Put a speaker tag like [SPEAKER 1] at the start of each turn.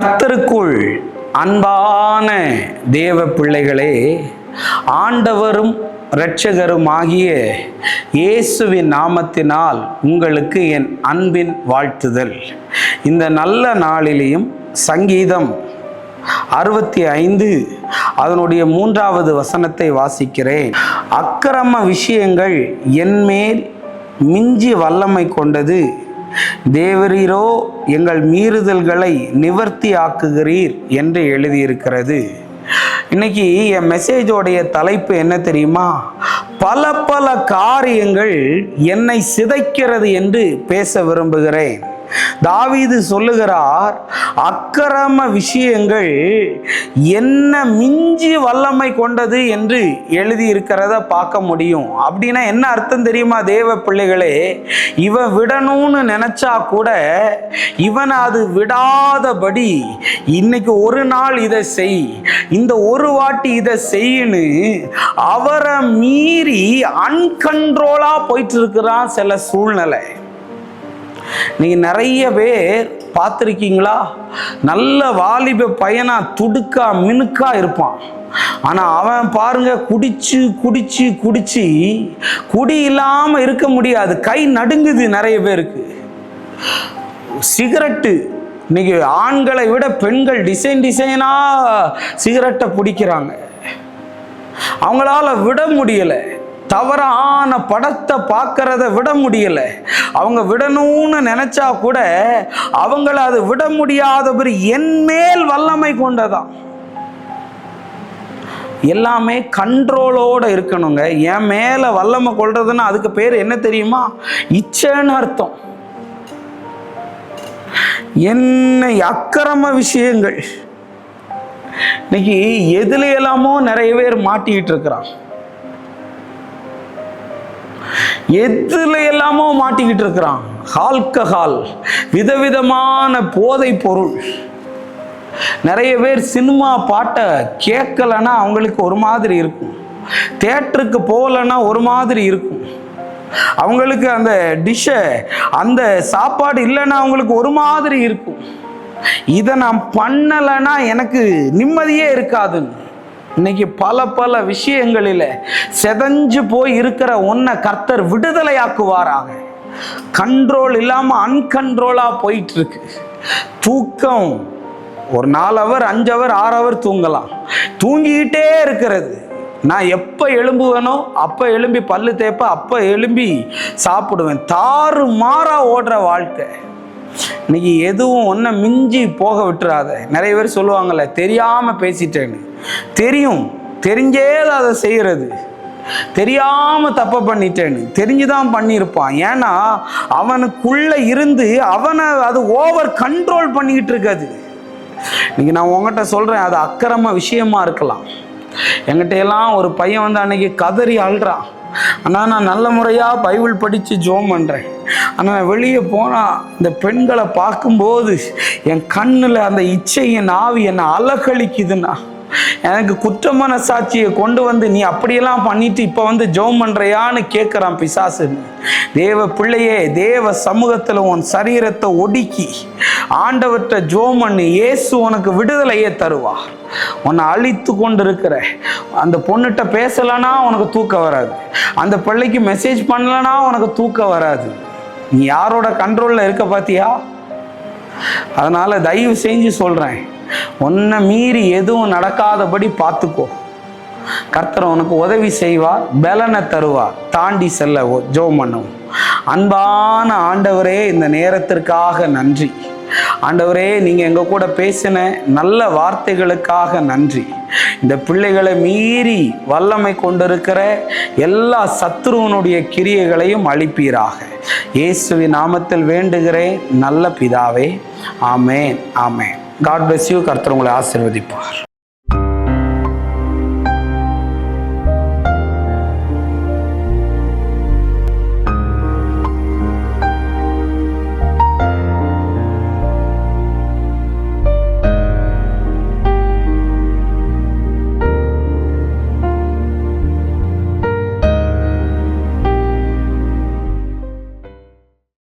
[SPEAKER 1] கர்த்தருக்குள் அன்பான தேவ பிள்ளைகளே, ஆண்டவரும் இரட்சகருமாகிய இயேசுவின் நாமத்தினால் உங்களுக்கு என் அன்பின் வாழ்த்துதல். இந்த நல்ல நாளிலேயும் சங்கீதம் 65 அதனுடைய 3வது வசனத்தை வாசிக்கிறேன். அக்கிரம விஷயங்கள் என்மேல் மிஞ்சி வல்லமை கொண்டது, தேவரீரோ எங்கள் மீறுதல்களை நிவர்த்தி ஆக்குகிறீர் என்று எழுதியிருக்கிறது. இன்னைக்கு என் மெசேஜோடைய தலைப்பு என்ன தெரியுமா? பல காரியங்கள் என்னை சிதைக்கிறது என்று பேச விரும்புகிறேன். தாவீது சொல்லுகிறார், அக்கிரம விஷயங்கள் என்ன மிஞ்சி வல்லமை கொண்டது என்று எழுதியிருக்கிறத பார்க்க முடியும். அப்படின்னா என்ன அர்த்தம் தெரியுமா தேவ பிள்ளைகளே? இவன் விடணும்னு நினைச்சா கூட இவன் அது விடாதபடி இன்னைக்கு ஒரு நாள் இதை செய், இந்த ஒரு வாட்டி இதை செய்யு, அவரை மீறி அன்கண்ட்ரோலா போயிட்டு இருக்கிறான் சில சூழ்நிலை. நீங்க நிறைய பேர் பார்த்துருக்கீங்களா? நல்ல வாலிப பையனா துடுக்கா மினுக்கா இருப்பான். ஆனா அவன் பாருங்க, குடிச்சு குடிச்சு குடிச்சு குடி இல்லாம இருக்க முடியாது, கை நடுங்குது நிறைய பேருக்கு. சிகரெட்டு, இன்னைக்கு ஆண்களை விட பெண்கள் டிசைனா சிகரெட்டை பிடிக்கிறாங்க. அவங்களால விட முடியல. தவறான படத்தை பார்க்கறத விட முடியல. அவங்க விடணும்னு நினைச்சா கூட அவங்கள அது விட முடியாதபடி என் மேல் வல்லமை கொண்டதான். எல்லாமே கண்ட்ரோலோட இருக்கணுங்க. என் மேல வல்லமை கொள்றதுன்னா அதுக்கு பேர் என்ன தெரியுமா? இச்சைன்னு அர்த்தம். என்னை அக்கிரம விஷயங்கள், இன்னைக்கு எதுல எல்லாமோ நிறைய பேர் மாட்டிக்கிட்டு இருக்கிறான். எதுல எல்லாமோ மாட்டிக்கிட்டு இருக்கிறான். ஆல்கஹால், விதவிதமான போதை பொருள். நிறைய பேர் சினிமா பாட்டை கேட்கலன்னா அவங்களுக்கு ஒரு மாதிரி இருக்கும், தியேட்டருக்கு போகலன்னா ஒரு மாதிரி இருக்கும், அவங்களுக்கு அந்த டிஷ்ஷை அந்த சாப்பாடு இல்லைன்னா அவங்களுக்கு ஒரு மாதிரி இருக்கும். இதை நான் பண்ணலைன்னா எனக்கு நிம்மதியே இருக்காதுன்னு இன்னைக்கு பல விஷயங்களில் செதஞ்சு போய் இருக்கிற உன்னை கர்த்தர் விடுதலையாக்குவாராக. கண்ட்ரோல் இல்லாம அன்கண்ட்ரோலா போயிட்டு இருக்கு. தூக்கம் ஒரு 4 ஹவர் 5 ஹவர் 6 ஹவர் தூங்கலாம், தூங்கிக்கிட்டே இருக்கிறது. நான் எப்போ எழும்புவேனோ அப்போ எழும்பி பல்லு தேப்ப, அப்போ எழும்பி சாப்பிடுவேன். தாறு மாறா ஓடுற வாழ்க்கை. இன்னைக்கு எதுவும் ஒன்றை மிஞ்சி போக விட்டுறாத. நிறைய பேர் சொல்லுவாங்கல்ல, தெரியாம பேசிட்டேன்னு. தெரியும், தெரிஞ்சே அதை செய்யறது. தெரியாம தப்ப பண்ணிட்டேன்னு தெரிஞ்சுதான் பண்ணியிருப்பான். ஏன்னா அவனுக்குள்ள இருந்து அவனை அது ஓவர் கண்ட்ரோல் பண்ணிக்கிட்டு இருக்காது. இன்னைக்கு நான் உங்ககிட்ட சொல்றேன், அது அக்கிரம விஷயமா இருக்கலாம். என்கிட்ட எல்லாம் ஒரு பையன் வந்து அன்னைக்கு கதறி அழுறான். ஆனால் நான் நல்ல முறையாக பைபிள் படித்து ஜோம் பண்ணுறேன். ஆனால் நான் வெளியே போனால் இந்த பெண்களை பார்க்கும்போது என் கண்ணில் அந்த இச்சையின் ஆவி என்னை அலக்கழிக்குதுன்னா, எனக்கு குற்றமான சாட்சியை கொண்டு வந்து நீ அப்படியெல்லாம் பண்ணிட்டு இப்போ வந்து ஜோம் பண்ணுறியான்னு கேட்குறான் பிசாசுன்னு. தேவ பிள்ளையே, தேவ சமூகத்தில் உன் சரீரத்தை ஒடுக்கி ஆண்டவர்கிட்ட ஜோம் பண்ணி, இயேசு உனக்கு விடுதலையே தருவார். உன்னை அழித்து கொண்டு இருக்கிற அந்த பொண்ணுகிட்ட பேசலைன்னா உனக்கு தூக்கம் வராது, அந்த பிள்ளைக்கு மெசேஜ் பண்ணலன்னா உனக்கு தூக்கம் வராது. நீ யாரோட கண்ட்ரோலில் இருக்க பார்த்தியா? அதனால தயவு செஞ்சு சொல்கிறேன், உன்னை மீறி எதுவும் நடக்காதபடி பார்த்துக்கோ. கர்த்தர் உனக்கு உதவி செய்வார், பலனை தருவார், தாண்டி செல்ல ஜெபம் பண்ணும். அன்பான ஆண்டவரே, இந்த நேரத்திற்காக நன்றி. ஆண்டவரே, நீங்கள் எங்கள் கூட பேசின நல்ல வார்த்தைகளுக்காக நன்றி. இந்த பிள்ளைகளை மீறி வல்லமை கொண்டிருக்கிற எல்லா சத்துருவனுடைய கிரியைகளையும் அழிப்பீராக. இயேசுவின் நாமத்தில் வேண்டுகிறேன் நல்ல பிதாவே. ஆமேன், ஆமேன். God bless you. கர்த்தர் உங்களை ஆசீர்வதிப்பார்.